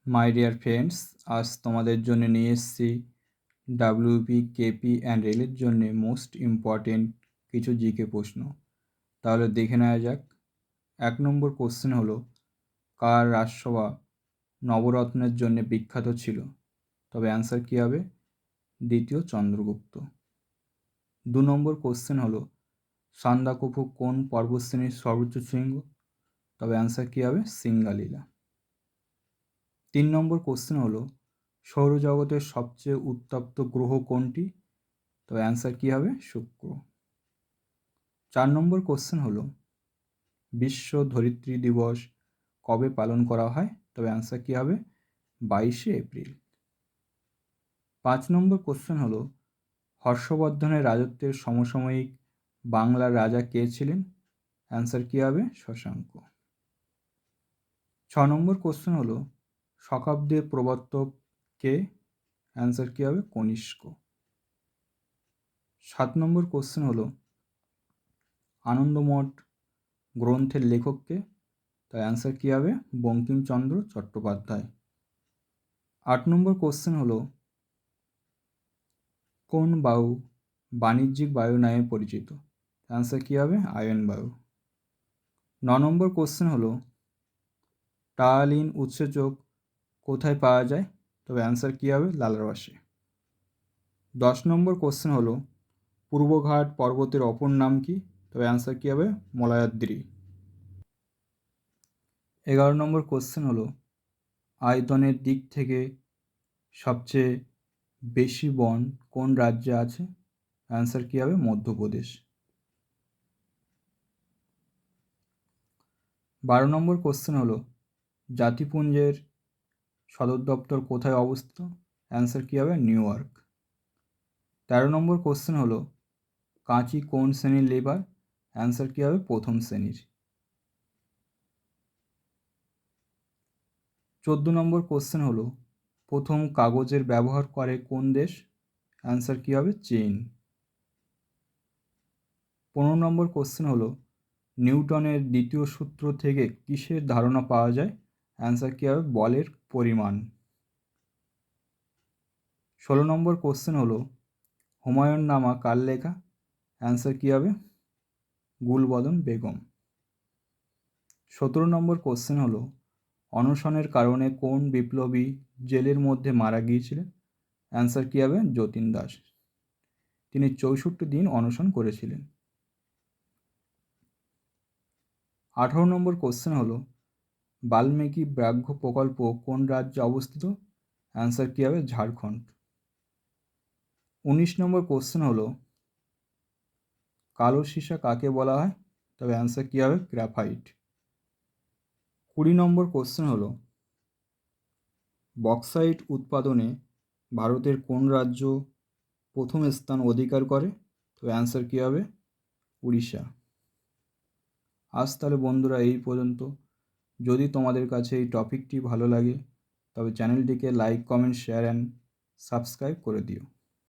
My dear friends, আজ তোমাদের জন্য নিয়ে এসেছি ডাব্লিউবি, কেপি অ্যান্ড রেলের জন্য মোস্ট ইম্পর্টেন্ট কিছু জিকে প্রশ্ন। তাহলে দেখে নেওয়া যাক। 1 নম্বর কোশ্চেন হলো, কার রাজসভা নবরত্নের জন্য বিখ্যাত ছিল? তবে অ্যান্সার কী হবে? দ্বিতীয় চন্দ্রগুপ্ত। 2 নম্বর কোশ্চেন হলো, সান্দাকফু কোন পর্বতশ্রেণীর সর্বোচ্চ শৃঙ্গ? তবে অ্যান্সার কী হবে? সিঙ্গালীলা। 3 নম্বর কোশ্চেন হলো, সৌরজগতের সবচেয়ে উত্তপ্ত গ্রহ কোনটি? তবে অ্যান্সার কী হবে? শুক্র। 4 নম্বর কোশ্চেন হলো, বিশ্ব ধরিত্রী দিবস কবে পালন করা হয়? তবে অ্যান্সার কী হবে? 22শে এপ্রিল। 5 নম্বর কোশ্চেন হলো, হর্ষবর্ধনের রাজত্বের সমসাময়িক বাংলার রাজা কে ছিলেন? অ্যান্সার কী হবে? শশাঙ্ক। 6 নম্বর কোশ্চেন হলো, শকাব্দের প্রবর্তক কে? অ্যান্সার কী হবে? কনিষ্ক। 7 নম্বর কোশ্চেন হলো, আনন্দমঠ গ্রন্থের লেখক কে? তার অ্যান্সার কী হবে? বঙ্কিমচন্দ্র চট্টোপাধ্যায়। 8 নম্বর কোশ্চেন হলো, কোন বায়ু বাণিজ্যিক বায়ু নামে পরিচিত? অ্যান্সার কী হবে? আয়ন বায়ু। 9 নম্বর কোশ্চেন হলো, টায়ালিন উৎসেচক কোথায় পাওয়া যায়? তবে অ্যান্সার কী হবে? লালারসে। 10 নম্বর কোশ্চেন হলো, পূর্বঘাট পর্বতের অপর নাম কি? তবে অ্যান্সার কী হবে? মলয়াদ্রি। 11 নম্বর কোশ্চেন হলো, আয়তনের দিক থেকে সবচেয়ে বেশি বন কোন রাজ্যে আছে? অ্যান্সার কী হবে? মধ্যপ্রদেশ। 12 নম্বর কোশ্চেন হলো, জাতিপুঞ্জের সদর দপ্তর কোথায় অবস্থিত? অ্যান্সার কী হবে? New York. 13 নম্বর কোশ্চেন হলো, কাঁচি কোন শ্রেণীর লেবার? অ্যান্সার কী হবে? প্রথম শ্রেণীর। 14 নম্বর কোশ্চেন হলো, প্রথম কাগজের ব্যবহার করে কোন দেশ? অ্যান্সার কী হবে? চীন। 15 নম্বর কোশ্চেন হলো, নিউটনের দ্বিতীয় সূত্র থেকে কিসের ধারণা পাওয়া যায়? অ্যান্সার কী হবে? বলের পরিমাণ। 16 নম্বর কোশ্চেন হলো, হুমায়ুন নামা কার লেখা? অ্যান্সার কী হবে? গুলবদন বেগম। 17 নম্বর কোশ্চেন হলো, অনশনের কারণে কোন বিপ্লবী জেলের মধ্যে মারা গিয়েছিলেন? অ্যান্সার কী হবে? যতীন দাস। তিনি 64 দিন অনশন করেছিলেন। 18 নম্বর কোশ্চেন হলো, বাল্মীকি ব্যাঘ্র প্রকল্প কোন রাজ্যে অবস্থিত? অ্যান্সার কী হবে? ঝাড়খণ্ড। 19 নম্বর কোশ্চেন হলো, কালো সীসা কাকে বলা হয়? তবে অ্যান্সার কী হবে? গ্রাফাইট। 20 নম্বর কোশ্চেন হলো, বক্সাইট উৎপাদনে ভারতের কোন রাজ্য প্রথম স্থান অধিকার করে? তবে অ্যান্সার কী হবে? উড়িষ্যা। আজ তাহলে বন্ধুরা এই পর্যন্ত। যদি তোমাদের কাছে এই টপিকটি ভালো লাগে তবে চ্যানেলটিকে like, comment, share and subscribe করে দিও।